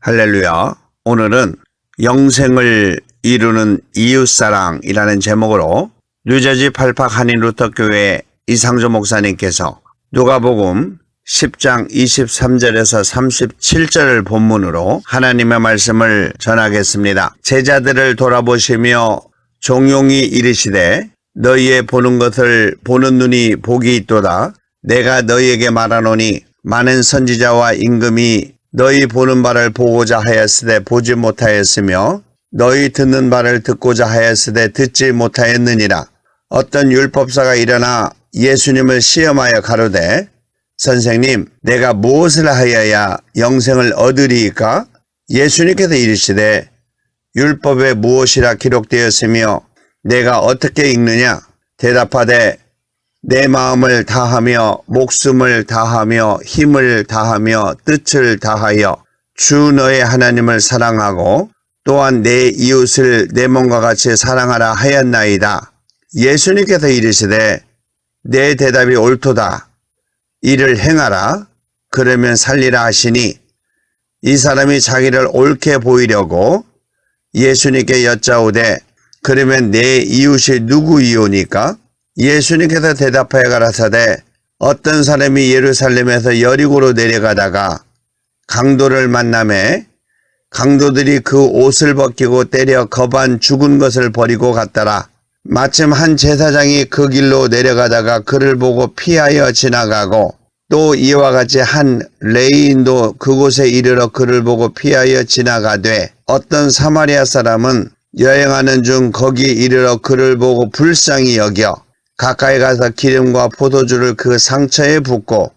할렐루야. 오늘은 영생을 이루는 이웃사랑이라는 제목으로 뉴저지 팔팍 한인루터교회 이상조 목사님께서 누가복음 10장 23절에서 37절을 본문으로 하나님의 말씀을 전하겠습니다. 제자들을 돌아보시며 종용이 이르시되 너희의 보는 것을 보는 눈이 복이 있도다. 내가 너희에게 말하노니 많은 선지자와 임금이 너희 보는 바를 보고자 하였으되 보지 못하였으며 너희 듣는 바를 듣고자 하였으되 듣지 못하였느니라. 어떤 율법사가 일어나 예수님을 시험하여 가로되 선생님, 내가 무엇을 하여야 영생을 얻으리이까? 예수님께서 이르시되 율법에 무엇이라 기록되었으며 내가 어떻게 읽느냐? 대답하되 내 마음을 다하며 목숨을 다하며 힘을 다하며 뜻을 다하여 주 너의 하나님을 사랑하고 또한 내 이웃을 내 몸과 같이 사랑하라 하였나이다. 예수님께서 이르시되 내 대답이 옳도다. 이를 행하라. 그러면 살리라 하시니 이 사람이 자기를 옳게 보이려고 예수님께 여짜오되 그러면 내 이웃이 누구이오니까? 예수님께서 대답하여 가라사대 어떤 사람이 예루살렘에서 여리고로 내려가다가 강도를 만나매 강도들이 그 옷을 벗기고 때려 겁안 죽은 것을 버리고 갔더라. 마침 한 제사장이 그 길로 내려가다가 그를 보고 피하여 지나가고 또 이와 같이 한 레위인도 그곳에 이르러 그를 보고 피하여 지나가되 어떤 사마리아 사람은 여행하는 중 거기 이르러 그를 보고 불쌍히 여겨 가까이 가서 기름과 포도주를 그 상처에 붓고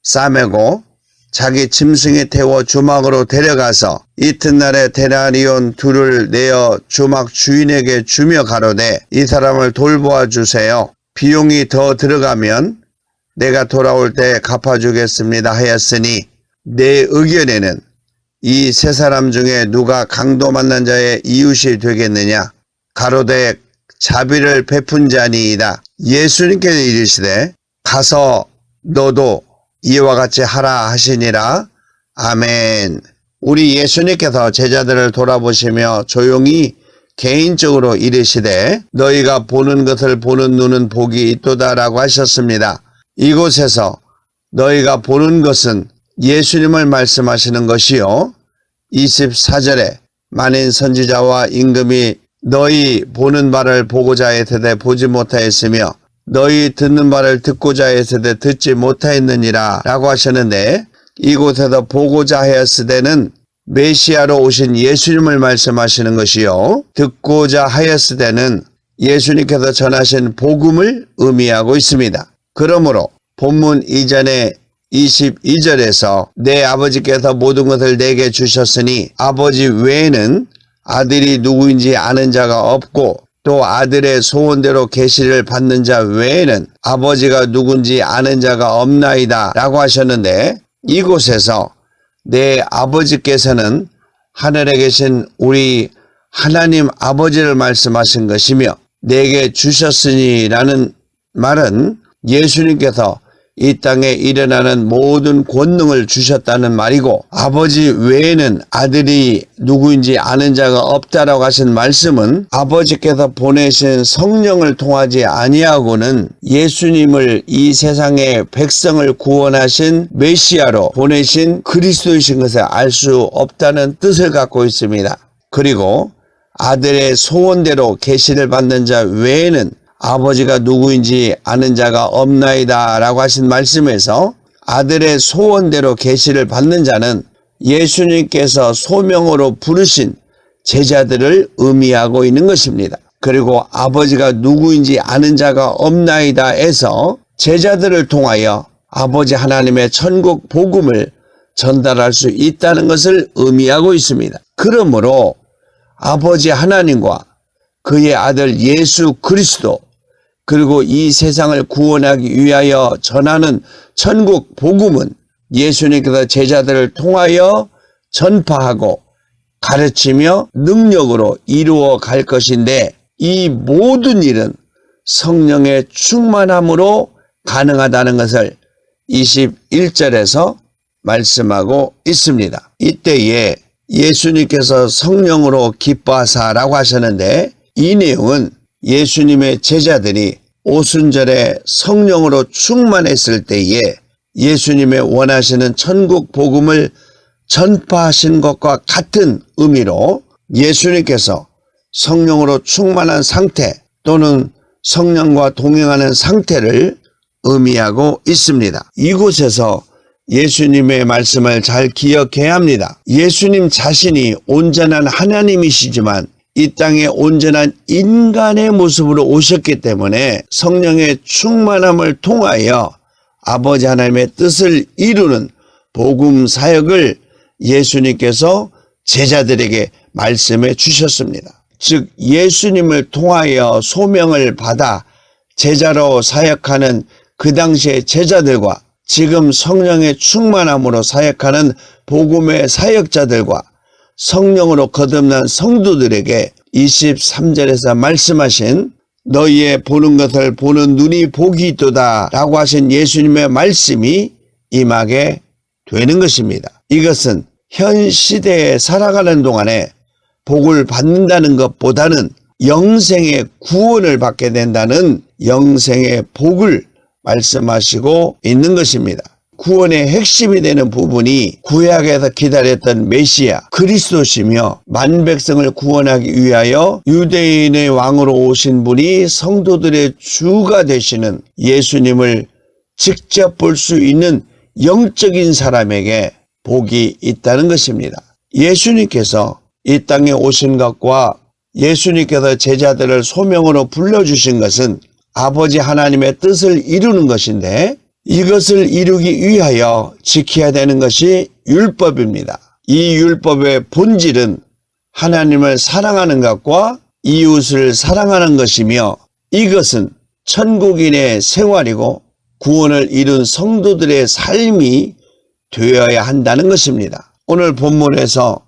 싸매고 자기 짐승에 태워 주막으로 데려가서 이튿날에 데나리온 2를 내어 주막 주인에게 주며 가로되 이 사람을 돌보아 주세요. 비용이 더 들어가면 내가 돌아올 때 갚아주겠습니다 하였으니 내 의견에는 이 세 사람 중에 누가 강도 만난 자의 이웃이 되겠느냐? 가로되 자비를 베푼 자니이다. 예수님께서 이르시되 가서 너도 이와 같이 하라 하시니라. 아멘. 우리 예수님께서 제자들을 돌아보시며 조용히 개인적으로 이르시되 너희가 보는 것을 보는 눈은 복이 있도다라고 하셨습니다. 이곳에서 너희가 보는 것은 예수님을 말씀하시는 것이요 24절에 많은 선지자와 임금이 너희 보는 바를 보고자 하였으되 보지 못하였으며 너희 듣는 바를 듣고자 하였으되 듣지 못하였느니라 라고 하셨는데 이곳에서 보고자 하였으되는 메시아로 오신 예수님을 말씀하시는 것이요 듣고자 하였으되는 예수님께서 전하신 복음을 의미하고 있습니다. 그러므로 본문 이전에 22절에서 내 아버지께서 모든 것을 내게 주셨으니 아버지 외에는 아들이 누구인지 아는 자가 없고 또 아들의 소원대로 계시를 받는 자 외에는 아버지가 누군지 아는 자가 없나이다 라고 하셨는데 이곳에서 내 아버지께서는 하늘에 계신 우리 하나님 아버지를 말씀하신 것이며 내게 주셨으니 라는 말은 예수님께서 이 땅에 일어나는 모든 권능을 주셨다는 말이고 아버지 외에는 아들이 누구인지 아는 자가 없다라고 하신 말씀은 아버지께서 보내신 성령을 통하지 아니하고는 예수님을 이 세상의 백성을 구원하신 메시아로 보내신 그리스도이신 것을 알 수 없다는 뜻을 갖고 있습니다. 그리고 아들의 소원대로 계시를 받는 자 외에는 아버지가 누구인지 아는 자가 없나이다 라고 하신 말씀에서 아들의 소원대로 계시를 받는 자는 예수님께서 소명으로 부르신 제자들을 의미하고 있는 것입니다. 그리고 아버지가 누구인지 아는 자가 없나이다 해서 제자들을 통하여 아버지 하나님의 천국 복음을 전달할 수 있다는 것을 의미하고 있습니다. 그러므로 아버지 하나님과 그의 아들 예수 그리스도 그리고 이 세상을 구원하기 위하여 전하는 천국 복음은 예수님께서 제자들을 통하여 전파하고 가르치며 능력으로 이루어 갈 것인데 이 모든 일은 성령의 충만함으로 가능하다는 것을 21절에서 말씀하고 있습니다. 이때에 예수님께서 성령으로 기뻐하사라고 하셨는데, 이 내용은 예수님의 제자들이 오순절에 성령으로 충만했을 때에 예수님의 원하시는 천국 복음을 전파하신 것과 같은 의미로 예수님께서 성령으로 충만한 상태 또는 성령과 동행하는 상태를 의미하고 있습니다. 이곳에서 예수님의 말씀을 잘 기억해야 합니다. 예수님 자신이 온전한 하나님이시지만 이 땅에 온전한 인간의 모습으로 오셨기 때문에 성령의 충만함을 통하여 아버지 하나님의 뜻을 이루는 복음 사역을 예수님께서 제자들에게 말씀해 주셨습니다. 즉 예수님을 통하여 소명을 받아 제자로 사역하는 그 당시의 제자들과 지금 성령의 충만함으로 사역하는 복음의 사역자들과 성령으로 거듭난 성도들에게 23절에서 말씀하신 너희의 보는 것을 보는 눈이 복이 있도다 라고 하신 예수님의 말씀이 임하게 되는 것입니다. 이것은 현 시대에 살아가는 동안에 복을 받는다는 것보다는 영생의 구원을 받게 된다는 영생의 복을 말씀하시고 있는 것입니다. 구원의 핵심이 되는 부분이 구약에서 기다렸던 메시아 그리스도시며 만백성을 구원하기 위하여 유대인의 왕으로 오신 분이 성도들의 주가 되시는 예수님을 직접 볼 수 있는 영적인 사람에게 복이 있다는 것입니다. 예수님께서 이 땅에 오신 것과 예수님께서 제자들을 소명으로 불러주신 것은 아버지 하나님의 뜻을 이루는 것인데 이것을 이루기 위하여 지켜야 되는 것이 율법입니다. 이 율법의 본질은 하나님을 사랑하는 것과 이웃을 사랑하는 것이며 이것은 천국인의 생활이고 구원을 이룬 성도들의 삶이 되어야 한다는 것입니다. 오늘 본문에서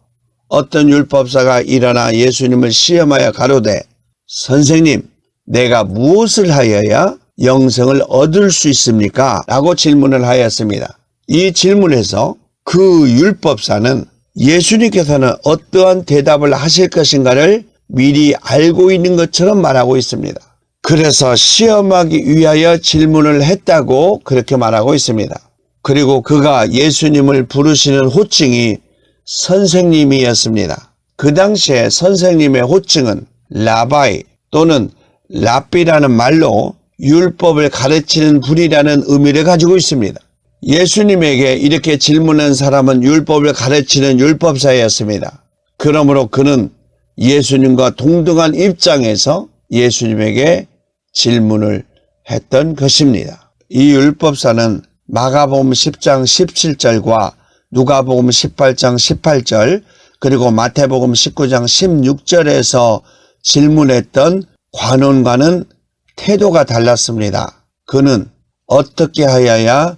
어떤 율법사가 일어나 예수님을 시험하여 가로되 선생님 내가 무엇을 하여야 영생을 얻을 수 있습니까? 라고 질문을 하였습니다. 이 질문에서 그 율법사는 예수님께서는 어떠한 대답을 하실 것인가를 미리 알고 있는 것처럼 말하고 있습니다. 그래서 시험하기 위하여 질문을 했다고 그렇게 말하고 있습니다. 그리고 그가 예수님을 부르시는 호칭이 선생님이었습니다. 그 당시에 선생님의 호칭은 라바이 또는 랍비라는 말로 율법을 가르치는 분이라는 의미를 가지고 있습니다. 예수님에게 이렇게 질문한 사람은 율법을 가르치는 율법사였습니다. 그러므로 그는 예수님과 동등한 입장에서 예수님에게 질문을 했던 것입니다. 이 율법사는 마가복음 10장 17절과 누가복음 18장 18절 그리고 마태복음 19장 16절에서 질문했던 관원과는 태도가 달랐습니다. 그는 어떻게 하여야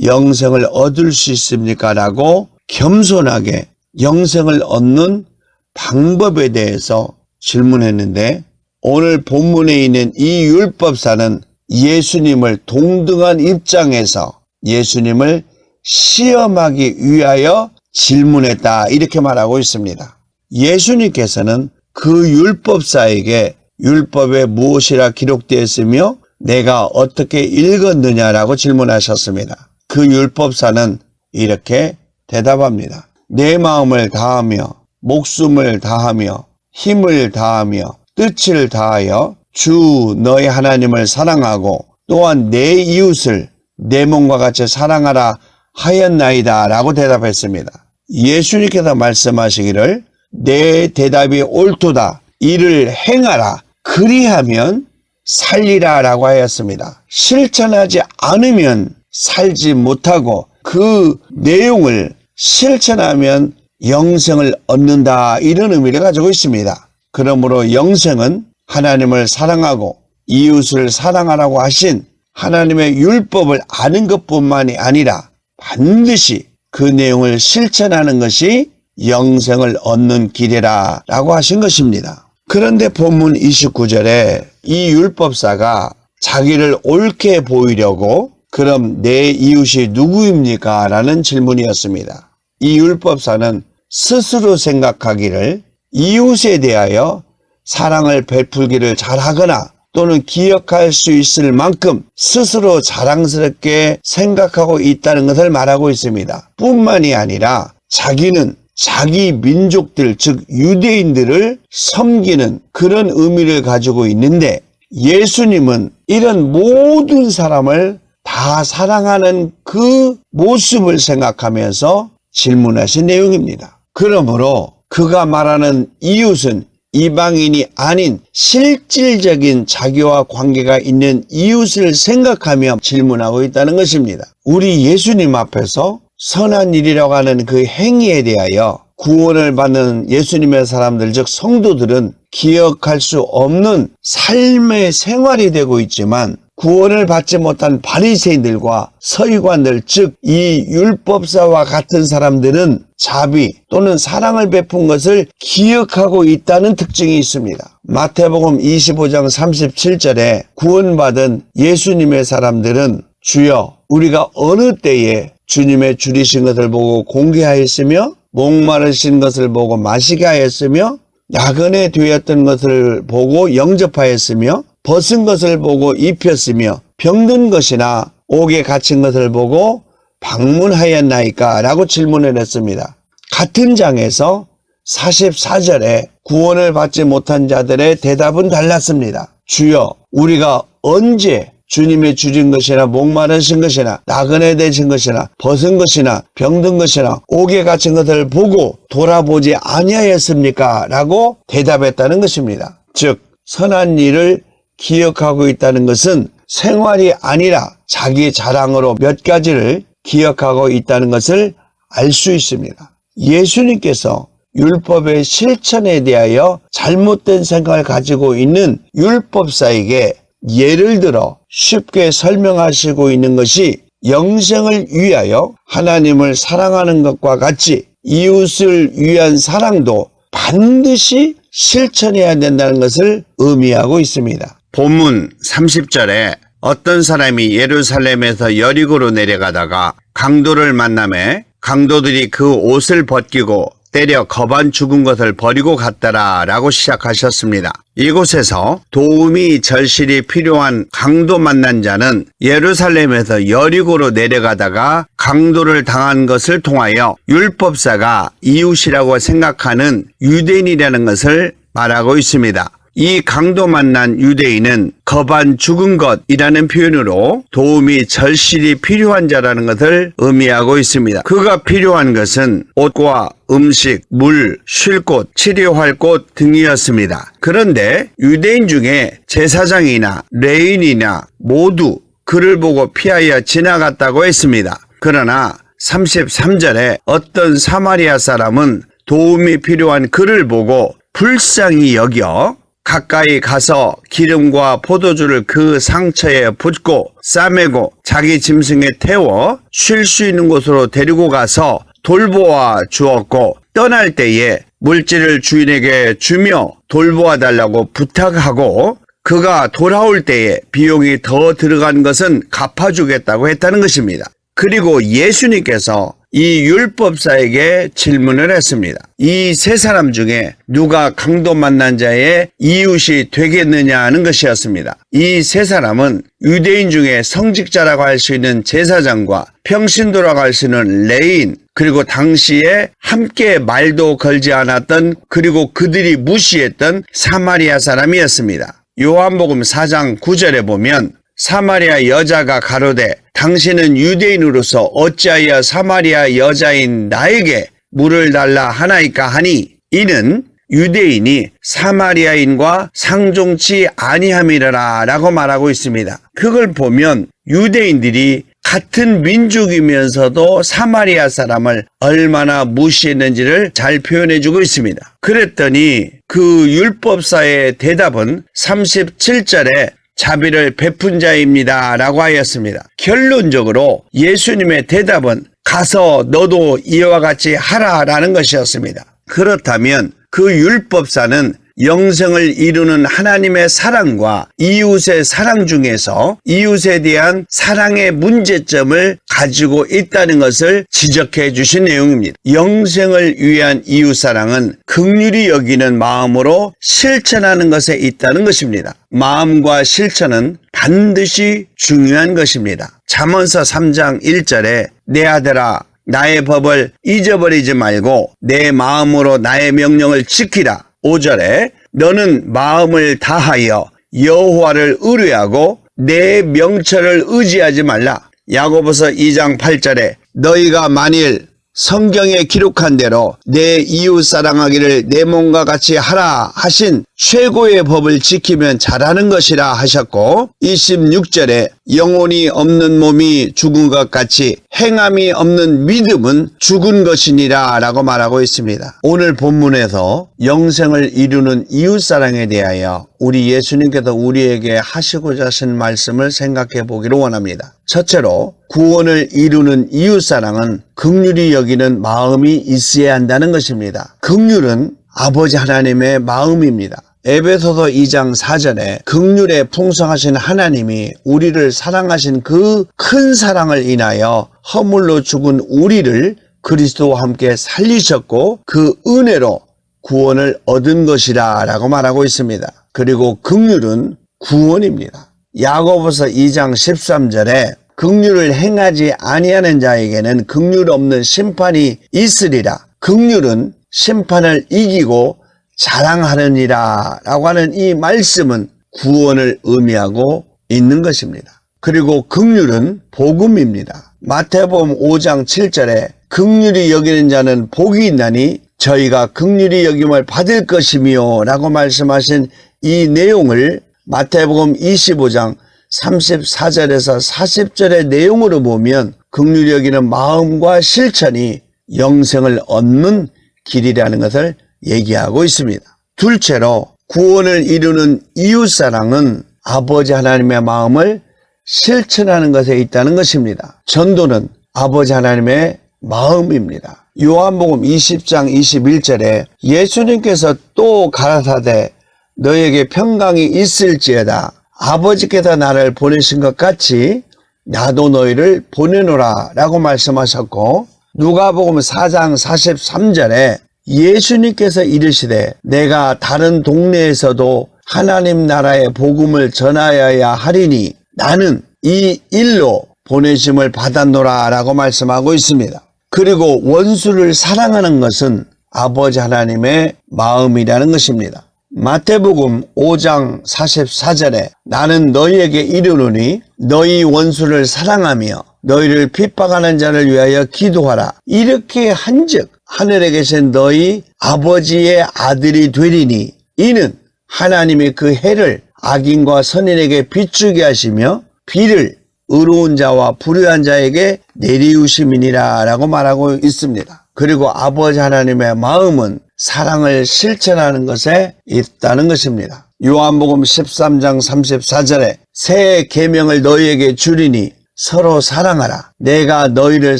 영생을 얻을 수 있습니까? 라고 겸손하게 영생을 얻는 방법에 대해서 질문했는데 오늘 본문에 있는 이 율법사는 예수님을 동등한 입장에서 예수님을 시험하기 위하여 질문했다 이렇게 말하고 있습니다. 예수님께서는 그 율법사에게 율법에 무엇이라 기록되어 있으며 내가 어떻게 읽었느냐라고 질문하셨습니다. 그 율법사는 이렇게 대답합니다. 내 마음을 다하며 목숨을 다하며 힘을 다하며 뜻을 다하여 주 너의 하나님을 사랑하고 또한 내 이웃을 내 몸과 같이 사랑하라 하였나이다 라고 대답했습니다. 예수님께서 말씀하시기를 내 대답이 옳도다 이를 행하라 그리하면 살리라 라고 하였습니다. 실천하지 않으면 살지 못하고 그 내용을 실천하면 영생을 얻는다 이런 의미를 가지고 있습니다. 그러므로 영생은 하나님을 사랑하고 이웃을 사랑하라고 하신 하나님의 율법을 아는 것뿐만이 아니라 반드시 그 내용을 실천하는 것이 영생을 얻는 길이라 라고 하신 것입니다. 그런데 본문 29절에 이 율법사가 자기를 옳게 보이려고 그럼 내 이웃이 누구입니까? 라는 질문이었습니다. 이 율법사는 스스로 생각하기를 이웃에 대하여 사랑을 베풀기를 잘하거나 또는 기억할 수 있을 만큼 스스로 자랑스럽게 생각하고 있다는 것을 말하고 있습니다. 뿐만이 아니라 자기는 자기 민족들, 즉 유대인들을 섬기는 그런 의미를 가지고 있는데, 예수님은 이런 모든 사람을 다 사랑하는 그 모습을 생각하면서 질문하신 내용입니다. 그러므로 그가 말하는 이웃은 이방인이 아닌 실질적인 자기와 관계가 있는 이웃을 생각하며 질문하고 있다는 것입니다. 우리 예수님 앞에서 선한 일이라고 하는 그 행위에 대하여 구원을 받는 예수님의 사람들, 즉 성도들은 기억할 수 없는 삶의 생활이 되고 있지만, 구원을 받지 못한 바리새인들과 서기관들, 즉 이 율법사와 같은 사람들은 자비 또는 사랑을 베푼 것을 기억하고 있다는 특징이 있습니다. 마태복음 25장 37절에 구원받은 예수님의 사람들은 주여, 우리가 어느 때에 주님의 줄이신 것을 보고 공개하였으며 목마르신 것을 보고 마시게 하였으며 나그네 되었던 것을 보고 영접하였으며 벗은 것을 보고 입혔으며 병든 것이나 옥에 갇힌 것을 보고 방문하였나이까? 라고 질문을 했습니다. 같은 장에서 44절에 구원을 받지 못한 자들의 대답은 달랐습니다. 주여, 우리가 언제 주님의 줄인 것이나 목마르신 것이나 나그네 되신 것이나 벗은 것이나 병든 것이나 옥에 갇힌 것을 보고 돌아보지 아니하였습니까? 라고 대답했다는 것입니다. 즉 선한 일을 기억하고 있다는 것은 생활이 아니라 자기 자랑으로 몇 가지를 기억하고 있다는 것을 알 수 있습니다. 예수님께서 율법의 실천에 대하여 잘못된 생각을 가지고 있는 율법사에게 예를 들어 쉽게 설명하시고 있는 것이 영생을 위하여 하나님을 사랑하는 것과 같이 이웃을 위한 사랑도 반드시 실천해야 된다는 것을 의미하고 있습니다. 본문 30절에 어떤 사람이 예루살렘에서 여리고로 내려가다가 강도를 만나매 강도들이 그 옷을 벗기고 때려 거반 죽은 것을 버리고 갔더라 라고 시작하셨습니다. 이곳에서 도움이 절실히 필요한 강도 만난 자는 예루살렘에서 여리고로 내려가다가 강도를 당한 것을 통하여 율법사가 이웃이라고 생각하는 유대인이라는 것을 말하고 있습니다. 이 강도 만난 유대인은 거반 죽은 것이라는 표현으로 도움이 절실히 필요한 자라는 것을 의미하고 있습니다. 그가 필요한 것은 옷과 음식, 물, 쉴 곳, 치료할 곳 등이었습니다. 그런데 유대인 중에 제사장이나 레인이나 모두 그를 보고 피하여 지나갔다고 했습니다. 그러나 33절에 어떤 사마리아 사람은 도움이 필요한 그를 보고 불쌍히 여겨 가까이 가서 기름과 포도주를 그 상처에 붓고 싸매고 자기 짐승에 태워 쉴 수 있는 곳으로 데리고 가서 돌보아 주었고, 떠날 때에 물질을 주인에게 주며 돌보아 달라고 부탁하고 그가 돌아올 때에 비용이 더 들어간 것은 갚아주겠다고 했다는 것입니다. 그리고 예수님께서 이 율법사에게 질문을 했습니다. 이 세 사람 중에 누가 강도 만난 자의 이웃이 되겠느냐 하는 것이었습니다. 이 세 사람은 유대인 중에 성직자라고 할 수 있는 제사장과 평신도라고 할 수 있는 레인, 그리고 당시에 함께 말도 걸지 않았던, 그리고 그들이 무시했던 사마리아 사람이었습니다. 요한복음 4장 9절에 보면 사마리아 여자가 가로되 당신은 유대인으로서 어찌하여 사마리아 여자인 나에게 물을 달라 하나이까 하니, 이는 유대인이 사마리아인과 상종치 아니함이라 라고 말하고 있습니다. 그걸 보면 유대인들이 같은 민족이면서도 사마리아 사람을 얼마나 무시했는지를 잘 표현해주고 있습니다. 그랬더니 그 율법사의 대답은 37절에 자비를 베푼 자입니다 라고 하였습니다. 결론적으로 예수님의 대답은 가서 너도 이와 같이 하라 라는 것이었습니다. 그렇다면 그 율법사는 영생을 이루는 하나님의 사랑과 이웃의 사랑 중에서 이웃에 대한 사랑의 문제점을 가지고 있다는 것을 지적해 주신 내용입니다. 영생을 위한 이웃사랑은 긍휼히 여기는 마음으로 실천하는 것에 있다는 것입니다. 마음과 실천은 반드시 중요한 것입니다. 잠언서 3장 1절에 내 아들아 나의 법을 잊어버리지 말고 내 마음으로 나의 명령을 지키라. 5절에 너는 마음을 다하여 여호와를 의뢰하고 내 명철을 의지하지 말라. 야고보서 2장 8절에 너희가 만일 성경에 기록한 대로 내 이웃 사랑하기를 내 몸과 같이 하라 하신 최고의 법을 지키면 잘하는 것이라 하셨고 26절에 영혼이 없는 몸이 죽은 것 같이 행함이 없는 믿음은 죽은 것이니라 라고 말하고 있습니다. 오늘 본문에서 영생을 이루는 이웃사랑에 대하여 우리 예수님께서 우리에게 하시고자 하신 말씀을 생각해 보기를 원합니다. 첫째로 구원을 이루는 이웃사랑은 긍휼히 여기는 마음이 있어야 한다는 것입니다. 긍휼은 아버지 하나님의 마음입니다. 에베소서 2장 4절에 긍휼에 풍성하신 하나님이 우리를 사랑하신 그 큰 사랑을 인하여 허물로 죽은 우리를 그리스도와 함께 살리셨고 그 은혜로 구원을 얻은 것이라 라고 말하고 있습니다. 그리고 긍휼은 구원입니다. 야고보서 2장 13절에 긍휼을 행하지 아니하는 자에게는 긍휼 없는 심판이 있으리라. 긍휼은 심판을 이기고 자랑하느니라 라고 하는 이 말씀은 구원을 의미하고 있는 것입니다. 그리고 긍휼은 복음입니다. 마태복음 5장 7절에 긍휼히 여기는 자는 복이 있나니 저희가 긍휼히 여김을 받을 것이며 라고 말씀하신 이 내용을 마태복음 25장 34절에서 40절의 내용으로 보면 긍휼히 여기는 마음과 실천이 영생을 얻는 길이라는 것을 얘기하고 있습니다. 둘째로 구원을 이루는 이웃사랑은 아버지 하나님의 마음을 실천하는 것에 있다는 것입니다. 전도는 아버지 하나님의 마음입니다. 요한복음 20장 21절에 예수님께서 또 가라사대 너에게 평강이 있을지어다 아버지께서 나를 보내신 것 같이 나도 너희를 보내노라 라고 말씀하셨고 누가복음 4장 43절에 예수님께서 이르시되 내가 다른 동네에서도 하나님 나라의 복음을 전하여야 하리니 나는 이 일로 보내심을 받았노라 라고 말씀하고 있습니다. 그리고 원수를 사랑하는 것은 아버지 하나님의 마음이라는 것입니다. 마태복음 5장 44절에 나는 너희에게 이르노니 너희 원수를 사랑하며 너희를 핍박하는 자를 위하여 기도하라. 이렇게 한즉 하늘에 계신 너희 아버지의 아들이 되리니 이는 하나님이 그 해를 악인과 선인에게 비추게 하시며 비를 의로운 자와 불의한 자에게 내리우심이니라 라고 말하고 있습니다. 그리고 아버지 하나님의 마음은 사랑을 실천하는 것에 있다는 것입니다. 요한복음 13장 34절에 새 계명을 너희에게 주리니 서로 사랑하라. 내가 너희를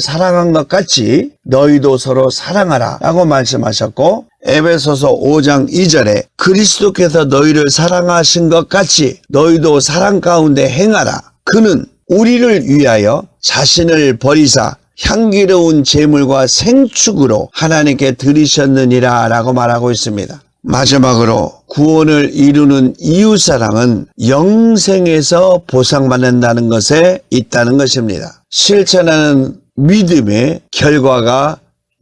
사랑한 것 같이 너희도 서로 사랑하라 라고 말씀하셨고 에베소서 5장 2절에 그리스도께서 너희를 사랑하신 것 같이 너희도 사랑 가운데 행하라. 그는 우리를 위하여 자신을 버리사 향기로운 제물과 생축으로 하나님께 드리셨느니라 라고 말하고 있습니다. 마지막으로 구원을 이루는 이웃사랑은 영생에서 보상받는다는 것에 있다는 것입니다. 실천하는 믿음의 결과가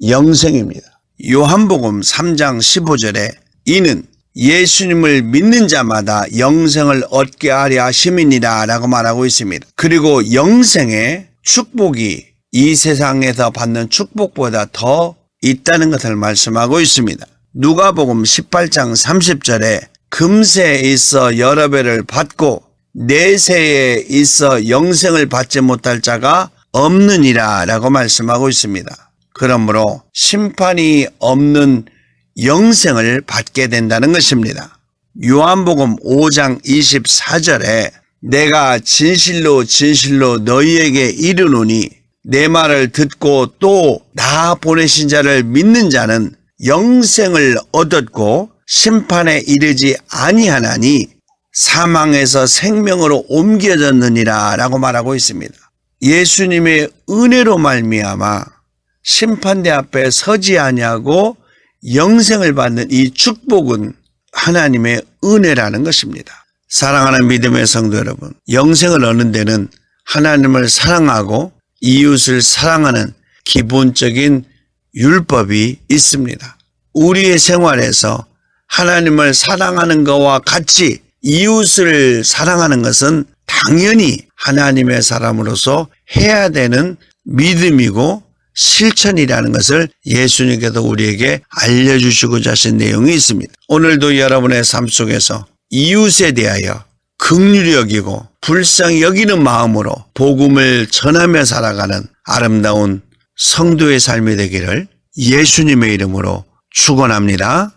영생입니다. 요한복음 3장 15절에 이는 예수님을 믿는 자마다 영생을 얻게 하려 하심이니라 라고 말하고 있습니다. 그리고 영생의 축복이 이 세상에서 받는 축복보다 더 있다는 것을 말씀하고 있습니다. 누가복음 18장 30절에 금세에 있어 여러 배를 받고 내세에 있어 영생을 받지 못할 자가 없느니라 라고 말씀하고 있습니다. 그러므로 심판이 없는 영생을 받게 된다는 것입니다. 요한복음 5장 24절에 내가 진실로 진실로 너희에게 이르노니 내 말을 듣고 또 나 보내신 자를 믿는 자는 영생을 얻었고 심판에 이르지 아니하나니 사망에서 생명으로 옮겨졌느니라 라고 말하고 있습니다. 예수님의 은혜로 말미암아 심판대 앞에 서지 아니하고 영생을 받는 이 축복은 하나님의 은혜라는 것입니다. 사랑하는 믿음의 성도 여러분, 영생을 얻는 데는 하나님을 사랑하고 이웃을 사랑하는 기본적인 율법이 있습니다. 우리의 생활에서 하나님을 사랑하는 것과 같이 이웃을 사랑하는 것은 당연히 하나님의 사람으로서 해야 되는 믿음이고 실천이라는 것을 예수님께서 우리에게 알려주시고자 하신 내용이 있습니다. 오늘도 여러분의 삶 속에서 이웃에 대하여 긍휼히 여기고 불쌍히 여기는 마음으로 복음을 전하며 살아가는 아름다운 성도의 삶이 되기를 예수님의 이름으로 축원합니다.